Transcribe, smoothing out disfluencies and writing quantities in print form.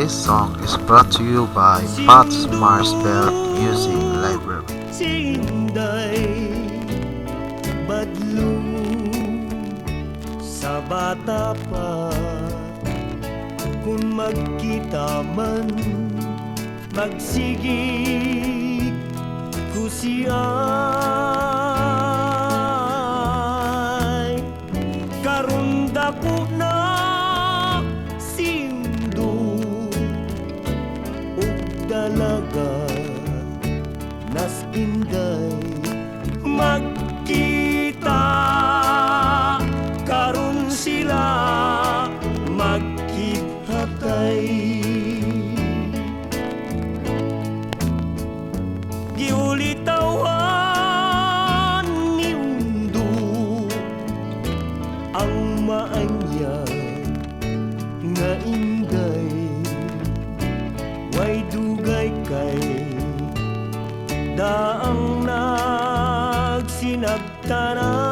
This song is brought to you by Pat's Marsbell Music Library. Sinday badlong sa bata pa, kung magkita man magsigig ko siya'y karunda ko na sindo ug dalaga nas inday magkita karon sila magkithatay. Giulitawan ni undo ang maanya nga inday way dugay kay daang nagsinagtanan.